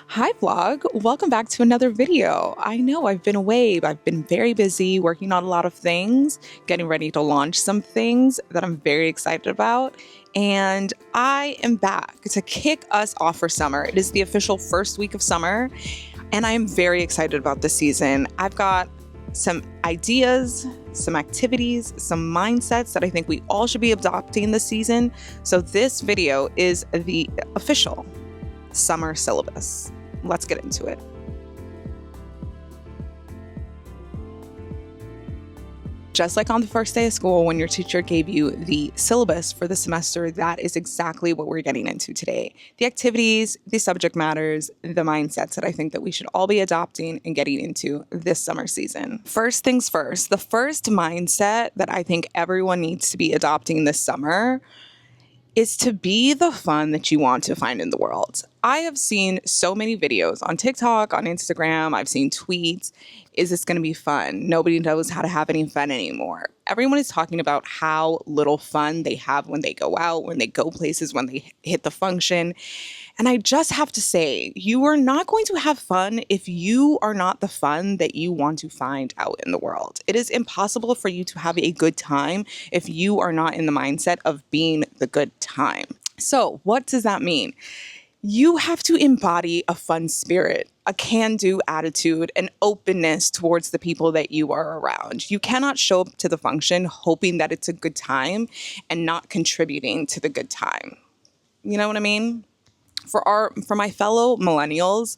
Hi vlog, welcome back to another video. I know I've been away, but I've been very busy working on a lot of things, getting ready to launch some things that I'm very excited about. And I am back to kick us off for summer. It is the official first week of summer, and I am very excited about this season. I've got some ideas, some activities, some mindsets that I think we all should be adopting this season. So this video is the official summer syllabus. Let's get into it. Just like on the first day of school, when your teacher gave you the syllabus for the semester, that is exactly what we're getting into today. The activities, the subject matters, the mindsets that I think that we should all be adopting and getting into this summer season. First things first, the first mindset that I think everyone needs to be adopting this summer is to be the fun that you want to find in the world. I have seen so many videos on TikTok, on Instagram, I've seen tweets. Is this going to be fun? Nobody knows how to have any fun anymore. Everyone is talking about how little fun they have when they go out, when they go places, when they hit the function. And I just have to say, you are not going to have fun if you are not the fun that you want to find out in the world. It is impossible for you to have a good time if you are not in the mindset of being the good time. So what does that mean? You have to embody a fun spirit, a can-do attitude, an openness towards the people that you are around. You cannot show up to the function hoping that it's a good time and not contributing to the good time. You know what I mean? For my fellow millennials,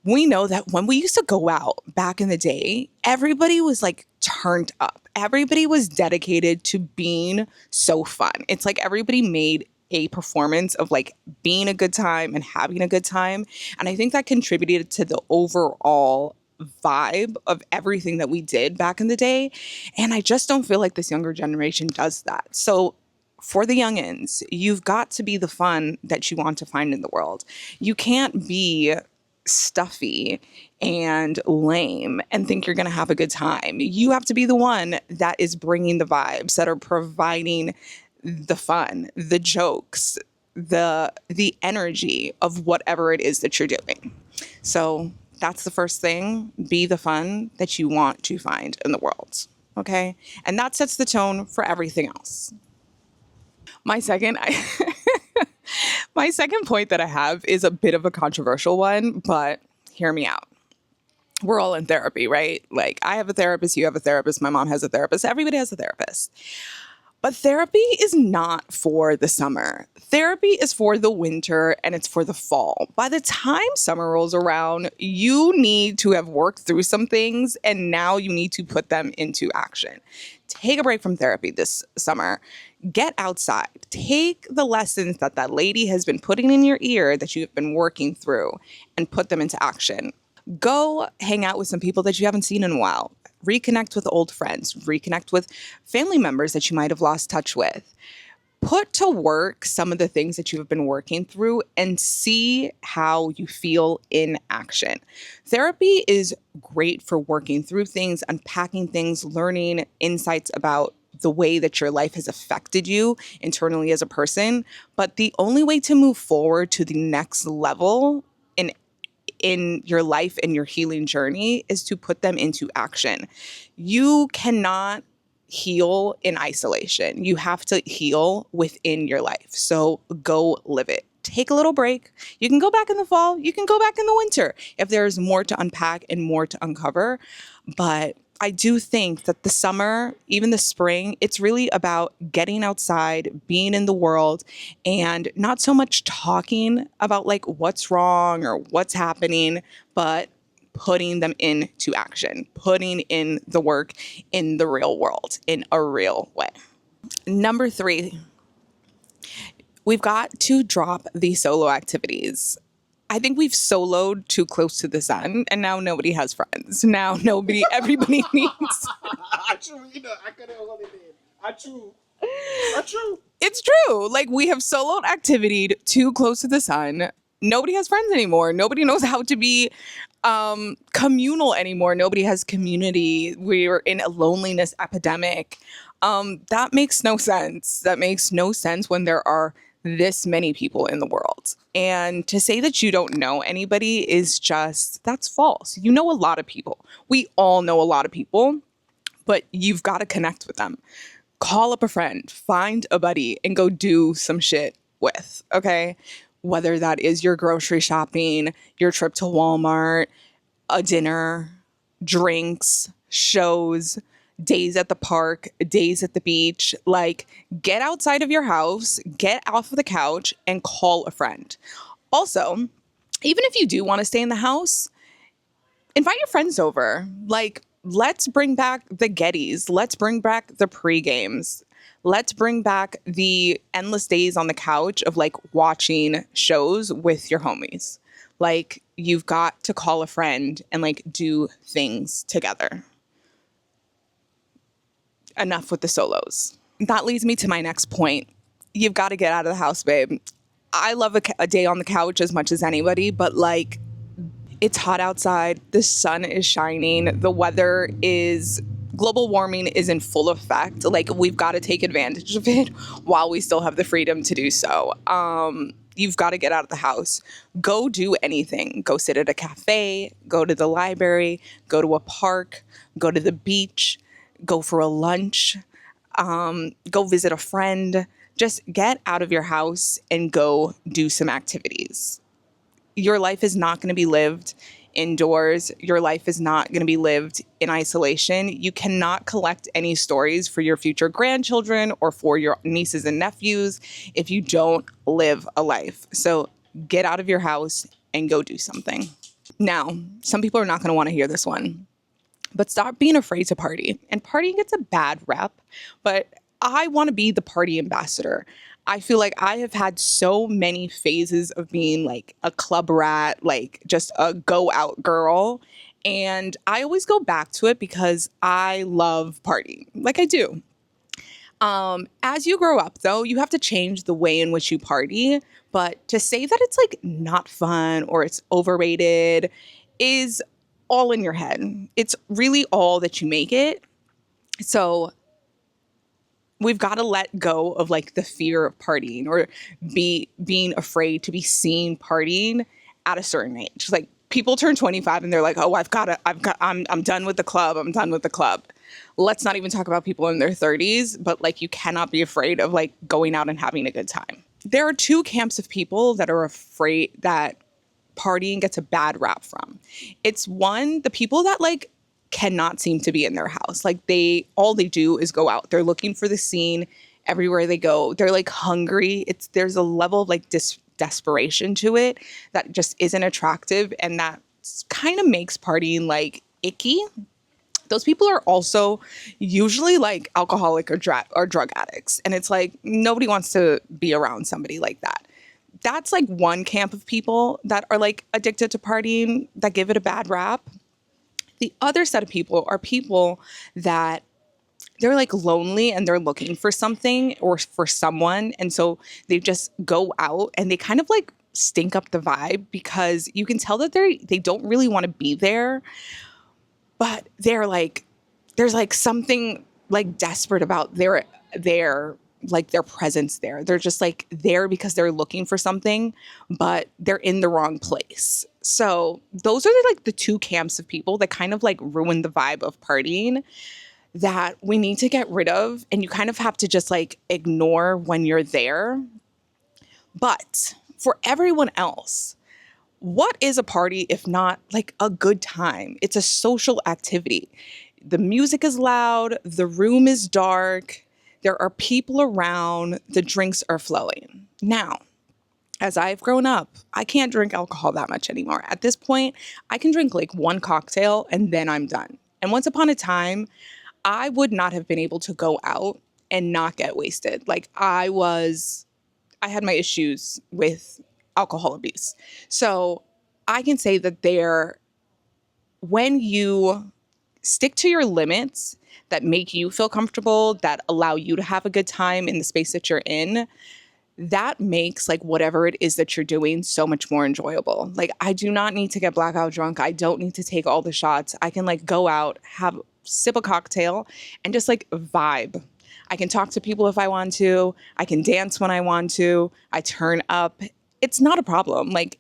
we know that when we used to go out back in the day, everybody was like turned up. Everybody was dedicated to being so fun. It's like everybody made a performance of like being a good time and having a good time. And I think that contributed to the overall vibe of everything that we did back in the day. And I just don't feel like this younger generation does that. So for the youngins, you've got to be the fun that you want to find in the world. You can't be stuffy and lame and think you're going to have a good time. You have to be the one that is bringing the vibes, that are providing the fun, the jokes, the energy of whatever it is that you're doing. So that's the first thing. Be the fun that you want to find in the world. Okay? And that sets the tone for everything else. My second point that I have is a bit of a controversial one, but hear me out. We're all in therapy, right? Like I have a therapist, you have a therapist, my mom has a therapist, everybody has a therapist. But therapy is not for the summer. Therapy is for the winter and it's for the fall. By the time summer rolls around, you need to have worked through some things and now you need to put them into action. Take a break from therapy this summer. Get outside. Take the lessons that that lady has been putting in your ear that you've been working through and put them into action. Go hang out with some people that you haven't seen in a while. Reconnect with old friends. Reconnect with family members that you might have lost touch with. Put to work some of the things that you have been working through and see how you feel in action. Therapy is great for working through things, unpacking things, learning insights about the way that your life has affected you internally as a person. But the only way to move forward to the next level in your life and your healing journey is to put them into action. You cannot heal in isolation. You have to heal within your life. So go live it. Take a little break. You can go back in the fall. You can go back in the winter if there's more to unpack and more to uncover. But I do think that the summer, even the spring, it's really about getting outside, being in the world, and not so much talking about like what's wrong or what's happening, but putting them into action, putting in the work in the real world in a real way. Number 3, we've got to drop the solo activities. I think we've soloed too close to the sun, and now nobody has friends. Now everybody needs. Achoo, I could have only been. Achoo. It's true. Like we have soloed activity too close to the sun. Nobody has friends anymore. Nobody knows how to be communal anymore. Nobody has community. We're in a loneliness epidemic. That makes no sense. That makes no sense when there are this many people in the world. And to say that you don't know anybody is just, that's false. You know a lot of people. We all know a lot of people, but you've got to connect with them. Call up a friend, find a buddy, and go do some shit with, okay? Whether that is your grocery shopping, your trip to Walmart, a dinner, drinks, shows, days at the park, days at the beach. Like, get outside of your house, get off of the couch, and call a friend. Also, even if you do want to stay in the house, invite your friends over. Like, let's bring back the Gettys. Let's bring back the pre-games. Let's bring back the endless days on the couch of like watching shows with your homies. Like, you've got to call a friend and like do things together. Enough with the solos. That leads me to my next point. You've got to get out of the house, babe. I love a day on the couch as much as anybody, but like, it's hot outside. The sun is shining. The weather is, global warming is in full effect. Like, we've got to take advantage of it while we still have the freedom to do so. You've got to get out of the house. Go do anything. Go sit at a cafe, go to the library, go to a park, go to the beach, go for a lunch, go visit a friend. Just get out of your house and go do some activities. Your life is not going to be lived indoors. Your life is not going to be lived in isolation. You cannot collect any stories for your future grandchildren or for your nieces and nephews if you don't live a life. So get out of your house and go do something. Now, some people are not going to want to hear this one, but stop being afraid to party. And partying gets a bad rep, but I want to be the party ambassador. I feel like I have had so many phases of being like a club rat, like just a go out girl. And I always go back to it because I love partying, like I do. As you grow up, though, you have to change the way in which you party. But to say that it's like not fun or it's overrated is all in your head. It's really all that you make it. So we've got to let go of like the fear of partying or being afraid to be seen partying at a certain age. Like, people turn 25 and they're like, oh, I'm done with the club. I'm done with the club. Let's not even talk about people in their 30s, but like, you cannot be afraid of like going out and having a good time. There are two camps of people that are afraid that partying gets a bad rap from. It's one, the people that like cannot seem to be in their house. Like, all they do is go out. They're looking for the scene everywhere they go. They're like hungry. There's a level of like desperation to it that just isn't attractive, and that kind of makes partying like icky. Those people are also usually like alcoholic or drug addicts, and it's like nobody wants to be around somebody like that. That's like one camp of people that are like addicted to partying that give it a bad rap. The other set of people are people that they're like lonely and they're looking for something or for someone. And so they just go out and they kind of like stink up the vibe because you can tell that they don't really want to be there, but they're like, there's like something like desperate about their like their presence there. They're just like there because they're looking for something, but they're in the wrong place. So those are like the two camps of people that kind of like ruin the vibe of partying that we need to get rid of. And you kind of have to just like ignore when you're there. But for everyone else, what is a party if not like a good time? It's a social activity. The music is loud, the room is dark, there are people around, the drinks are flowing. Now, as I've grown up, I can't drink alcohol that much anymore. At this point, I can drink like one cocktail and then I'm done. And once upon a time, I would not have been able to go out and not get wasted. Like, I had my issues with alcohol abuse. So I can say that when you stick to your limits that make you feel comfortable, that allow you to have a good time in the space that you're in, that makes like whatever it is that you're doing so much more enjoyable. Like, I do not need to get blackout drunk. I don't need to take all the shots. I can like go out, sip a cocktail and just like vibe. I can talk to people if I want to. I can dance when I want to. I turn up it's not a problem. Like,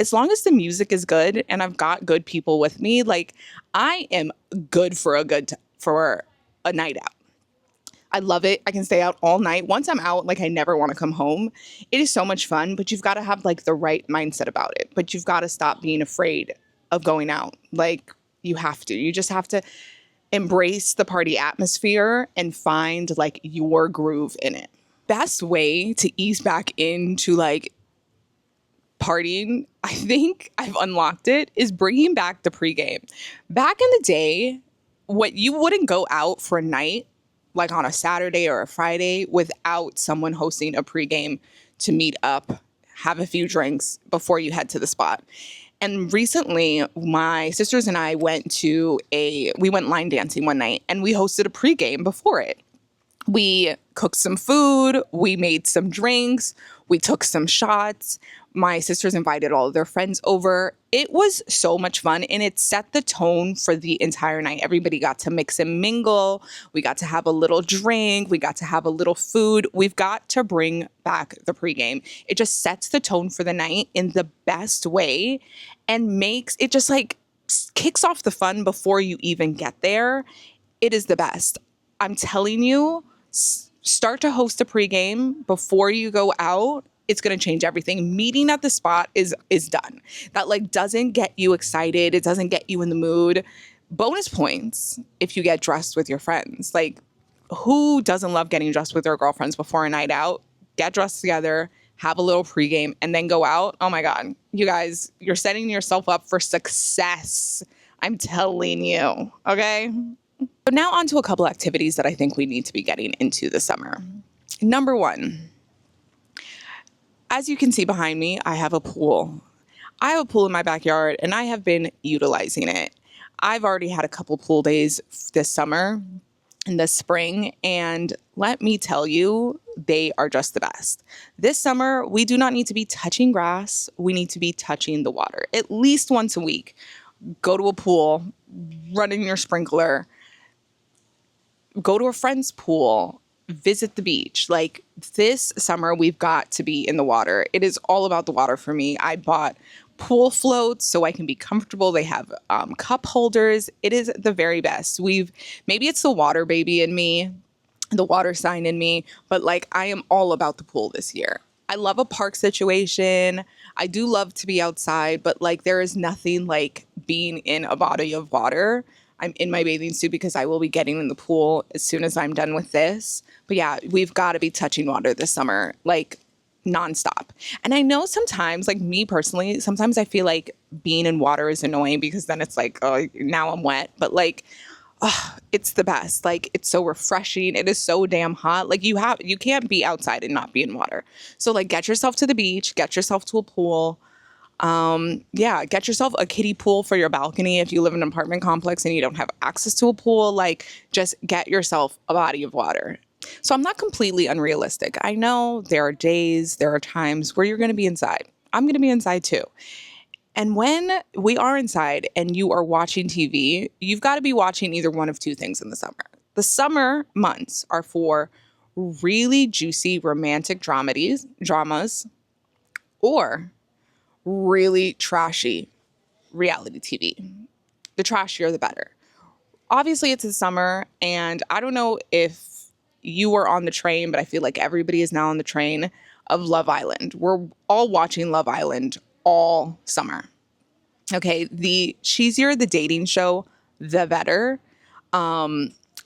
as long as the music is good and I've got good people with me, like, I am good for for a night out. I love it. I can stay out all night. Once I'm out, like, I never want to come home. It is so much fun, but you've got to have like the right mindset about it. But you've got to stop being afraid of going out. Like, you have to. You just have to embrace the party atmosphere and find like your groove in it. Best way to ease back into like partying, I think I've unlocked it, is bringing back the pregame. Back in the day, what you wouldn't go out for a night, like on a Saturday or a Friday, without someone hosting a pregame to meet up, have a few drinks before you head to the spot. And recently, my sisters and I we went line dancing one night and we hosted a pregame before it. We cooked some food, we made some drinks, we took some shots. My sisters invited all of their friends over. It was so much fun and it set the tone for the entire night. Everybody got to mix and mingle. We got to have a little drink. We got to have a little food. We've got to bring back the pregame. It just sets the tone for the night in the best way and makes it just like kicks off the fun before you even get there. It is the best. I'm telling you, start to host a pregame before you go out. It's going to change everything. Meeting at the spot is done. That like doesn't get you excited. It doesn't get you in the mood. Bonus points if you get dressed with your friends. Like, who doesn't love getting dressed with their girlfriends before a night out? Get dressed together, have a little pregame, and then go out. Oh my God, you guys, you're setting yourself up for success. I'm telling you, okay? So now on to a couple activities that I think we need to be getting into this summer. Number one, as you can see behind me, I have a pool. I have a pool in my backyard and I have been utilizing it. I've already had a couple pool days this summer and this spring, and let me tell you, they are just the best. This summer, we do not need to be touching grass. We need to be touching the water at least once a week. Go to a pool, run in your sprinkler, go to a friend's pool, visit the beach. Like, this summer, we've got to be in the water. It is all about the water for me. I bought pool floats so I can be comfortable. They have cup holders. It is the very best. Maybe it's the water baby in me, the water sign in me, but like, I am all about the pool this year. I love a park situation. I do love to be outside, but like, there is nothing like being in a body of water. I'm in my bathing suit because I will be getting in the pool as soon as I'm done with this. But yeah, we've got to be touching water this summer, like nonstop. And I know sometimes, like me personally, sometimes I feel like being in water is annoying because then it's like, oh, now I'm wet. But like, oh, it's the best. Like, it's so refreshing. It is so damn hot. Like, you can't be outside and not be in water. So like, get yourself to the beach, get yourself to a pool. Yeah, get yourself a kiddie pool for your balcony if you live in an apartment complex and you don't have access to a pool. Like, just get yourself a body of water. So I'm not completely unrealistic. I know there are times where you're going to be inside. I'm going to be inside too. And when we are inside and you are watching TV, you've got to be watching either one of two things in the summer. The summer months are for really juicy romantic dramas, or really trashy reality TV. The trashier, the better. Obviously, it's the summer, and I don't know if you were on the train, but I feel like everybody is now on the train of Love Island. We're all watching Love Island all summer. Okay, the cheesier the dating show, the better.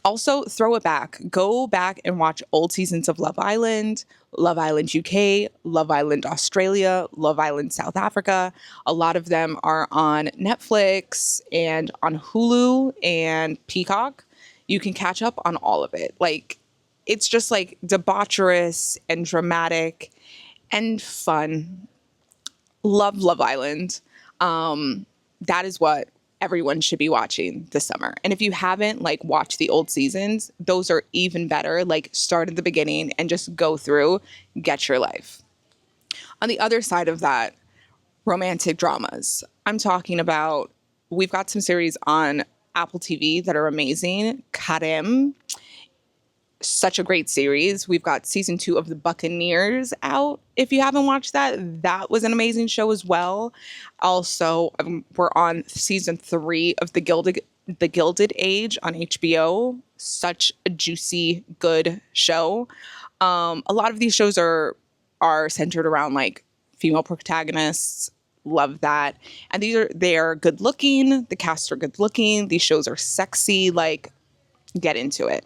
Also, throw it back. Go back and watch old seasons of Love Island UK, Love Island Australia, Love Island South Africa. A lot of them are on Netflix and on Hulu and Peacock. You can catch up on all of it. Like, it's just like debaucherous and dramatic and fun. Love Love Island. That is what everyone should be watching this summer. And if you haven't like watched the old seasons, those are even better. Like, start at the beginning and just go through, get your life. On the other side of that, romantic dramas. I'm talking about, we've got some series on Apple TV that are amazing. Karem. such a great series. We've got season 2 of The Buccaneers out. If you haven't watched that, that was an amazing show as well. Also, we're on season 3 of The Gilded Age on HBO. Such a juicy, good show. A lot of these shows are centered around like female protagonists. Love that. And they are good looking. The cast are good looking. These shows are sexy. Like, get into it.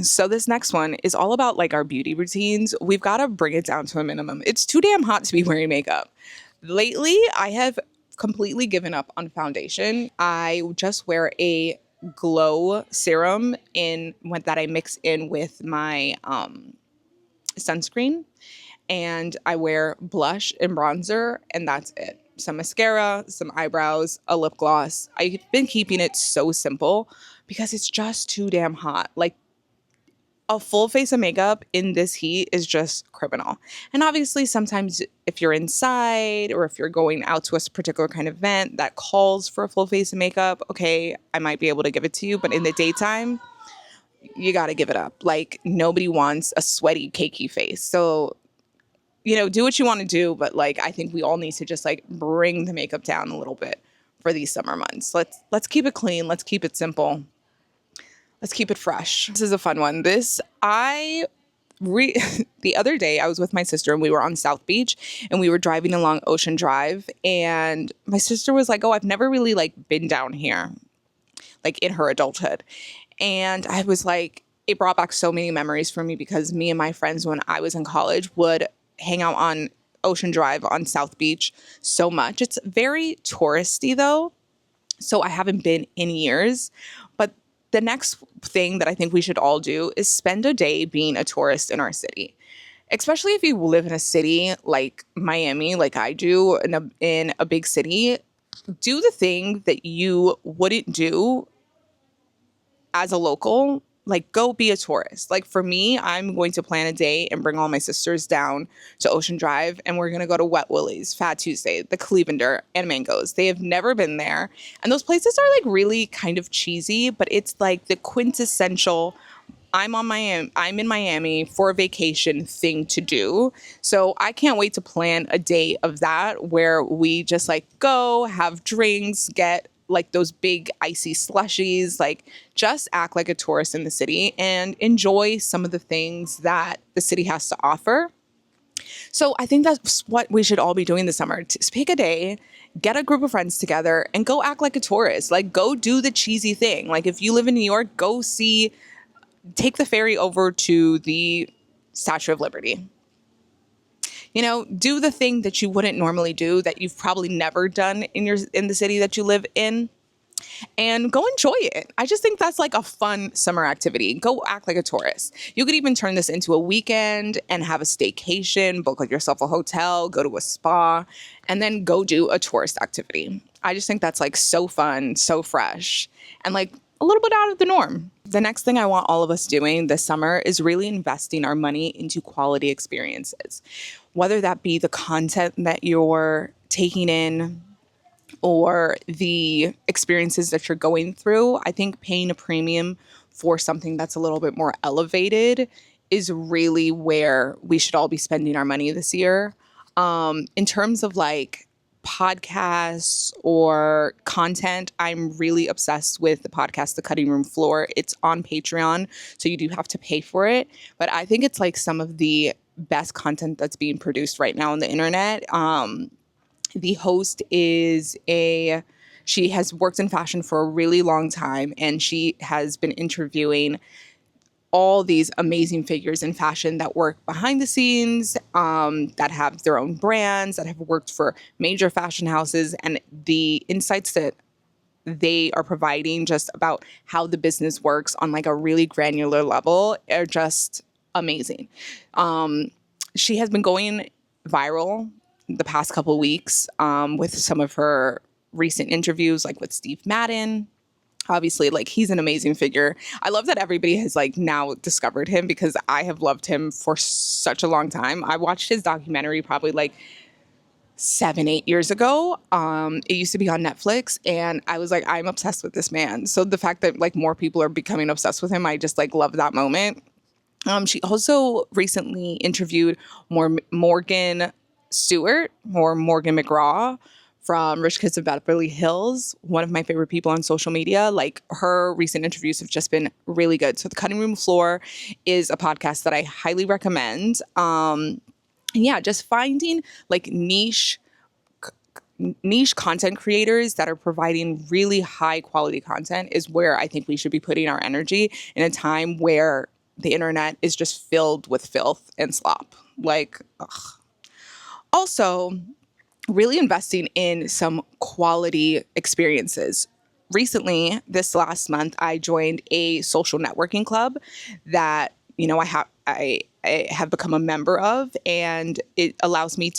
So this next one is all about like our beauty routines. We've got to bring it down to a minimum. It's too damn hot to be wearing makeup. Lately, I have completely given up on foundation. I just wear a glow serum that I mix in with my sunscreen, and I wear blush and bronzer, and that's it. Some mascara, some eyebrows, a lip gloss. I've been keeping it so simple because it's just too damn hot. Like, a full face of makeup in this heat is just criminal. And obviously, sometimes if you're inside or if you're going out to a particular kind of event that calls for a full face of makeup, okay, I might be able to give it to you. But in the daytime, you got to give it up. Like, nobody wants a sweaty, cakey face. So, do what you want to do. But like, I think we all need to just like bring the makeup down a little bit for these summer months. Let's keep it clean. Let's keep it simple. Let's keep it fresh. This is a fun one. The other day I was with my sister and we were on South Beach and we were driving along Ocean Drive, and my sister was like, "Oh, I've never really like been down here," like in her adulthood. And I was like, it brought back so many memories for me because me and my friends when I was in college would hang out on Ocean Drive on South Beach so much. It's very touristy though, so I haven't been in years. But the next thing that I think we should all do is spend a day being a tourist in our city. Especially if you live in a city like Miami, like I do, in a big city. Do the thing that you wouldn't do as a local. Like, go be a tourist. Like, for me, I'm going to plan a day and bring all my sisters down to Ocean Drive, and we're going to go to Wet Willie's, Fat Tuesday, the Clevender, and Mango's. They have never been there. And those places are like really kind of cheesy, but it's like the quintessential I'm in Miami for a vacation thing to do. So I can't wait to plan a day of that where we just like go have drinks, get like those big icy slushies, like just act like a tourist in the city and enjoy some of the things that the city has to offer. So I think that's what we should all be doing this summer. Just pick a day, get a group of friends together and go act like a tourist. Like, go do the cheesy thing. Like, if you live in New York, take the ferry over to the Statue of Liberty. Do the thing that you wouldn't normally do, that you've probably never done in the city that you live in, and go enjoy it. I just think that's like a fun summer activity. Go act like a tourist. You could even turn this into a weekend and have a staycation, book like yourself a hotel, go to a spa, and then go do a tourist activity. I just think that's like so fun, so fresh, and like a little bit out of the norm. The next thing I want all of us doing this summer is really investing our money into quality experiences, whether that be the content that you're taking in or the experiences that you're going through. I think paying a premium for something that's a little bit more elevated is really where we should all be spending our money this year. In terms of like podcasts or content, I'm really obsessed with the podcast The Cutting Room Floor. It's on Patreon, so you do have to pay for it, but I think it's like some of the best content that's being produced right now on the internet. The host she has worked in fashion for a really long time, and she has been interviewing all these amazing figures in fashion that work behind the scenes, that have their own brands, that have worked for major fashion houses, and the insights that they are providing just about how the business works on like a really granular level are just amazing. She has been going viral the past couple of weeks with some of her recent interviews, like with Steve Madden. Obviously, like, he's an amazing figure. I love that everybody has like now discovered him because I have loved him for such a long time. I watched his documentary probably like 7-8 years ago. It used to be on Netflix, and I was like, I'm obsessed with this man. So the fact that like more people are becoming obsessed with him, I just like love that moment. She also recently interviewed Morgan Stewart or Morgan McGraw from Rich Kids of Beverly Hills, one of my favorite people on social media. Like, her recent interviews have just been really good. So the Cutting Room Floor is a podcast that I highly recommend. And yeah, just finding like niche content creators that are providing really high quality content is where I think we should be putting our energy in a time where the internet is just filled with filth and slop. Like, ugh. Also, really investing in some quality experiences. Recently, this last month, I joined a social networking club that, I have become a member of, and it allows me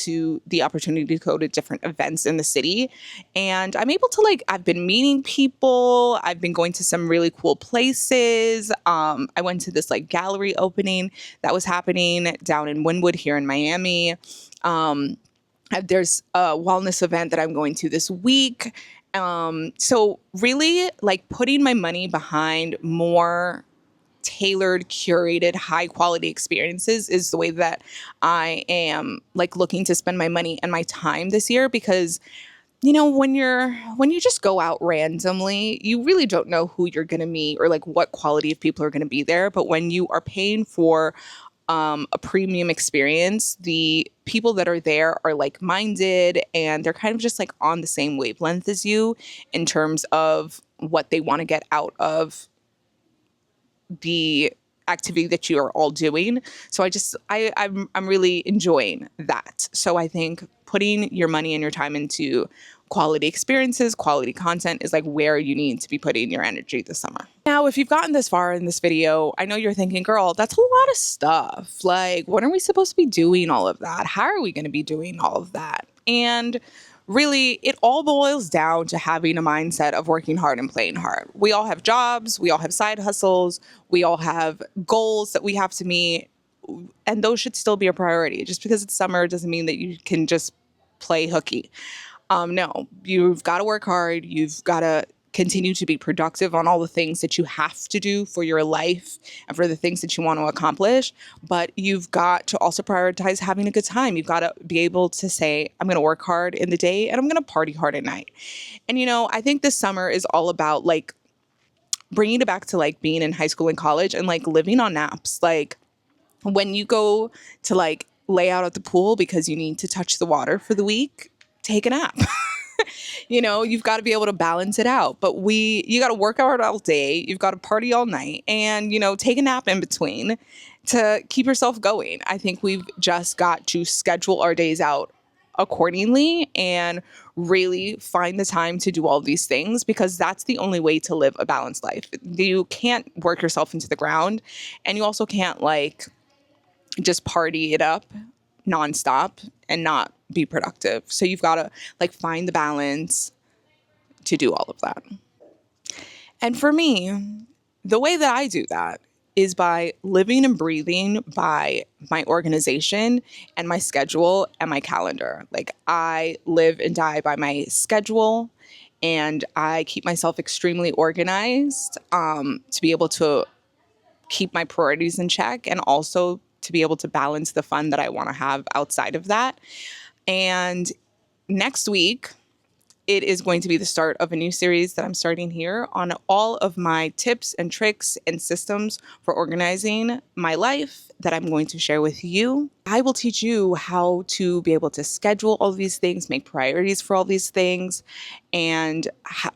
the opportunity to go to different events in the city. And I'm able to, I've been meeting people. I've been going to some really cool places. I went to this gallery opening that was happening down in Wynwood here in Miami. There's a wellness event that I'm going to this week. So really putting my money behind more tailored, curated, high quality experiences is the way that I am looking to spend my money and my time this year, because when you just go out randomly, you really don't know who you're going to meet or what quality of people are going to be there. But when you are paying for a premium experience, the people that are there are like-minded, and they're kind of just on the same wavelength as you in terms of what they want to get out of the activity that you are all doing. So I'm really enjoying that. So I think putting your money and your time into quality experiences, quality content is where you need to be putting your energy this summer. Now, if you've gotten this far in this video, I know you're thinking, girl, that's a lot of stuff. When are we supposed to be doing all of that? How are we going to be doing all of that? And really, it all boils down to having a mindset of working hard and playing hard. We all have jobs, we all have side hustles, we all have goals that we have to meet, and those should still be a priority. Just because it's summer doesn't mean that you can just play hooky. No, you've got to work hard. You've got to continue to be productive on all the things that you have to do for your life and for the things that you want to accomplish. But you've got to also prioritize having a good time. You've got to be able to say, I'm going to work hard in the day and I'm going to party hard at night. And, I think this summer is all about bringing it back to being in high school and college and living on naps. When you go to lay out at the pool because you need to touch the water for the week, take a nap. You've got to be able to balance it out. But you got to work out all day. You've got to party all night and, take a nap in between to keep yourself going. I think we've just got to schedule our days out accordingly and really find the time to do all these things, because that's the only way to live a balanced life. You can't work yourself into the ground, and you also can't just party it up nonstop and not be productive. So you've got to find the balance to do all of that. And for me, the way that I do that is by living and breathing by my organization and my schedule and my calendar. I live and die by my schedule, and I keep myself extremely organized to be able to keep my priorities in check, and also to be able to balance the fun that I want to have outside of that. And next week, it is going to be the start of a new series that I'm starting here on all of my tips and tricks and systems for organizing my life that I'm going to share with you. I will teach you how to be able to schedule all these things, make priorities for all these things, and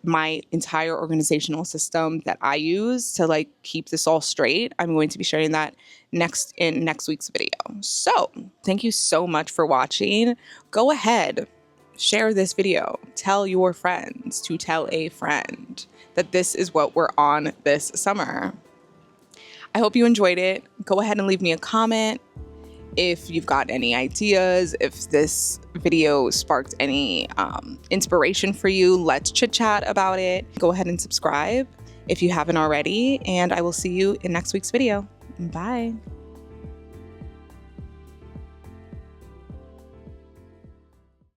my entire organizational system that I use to keep this all straight. I'm going to be sharing that in next week's video. So thank you so much for watching. Go ahead, share this video. Tell your friends to tell a friend that this is what we're on this summer. I hope you enjoyed it. Go ahead and leave me a comment if you've got any ideas, if this video sparked any inspiration for you. Let's chit chat about it. Go ahead and subscribe if you haven't already, and I will see you in next week's video. Bye.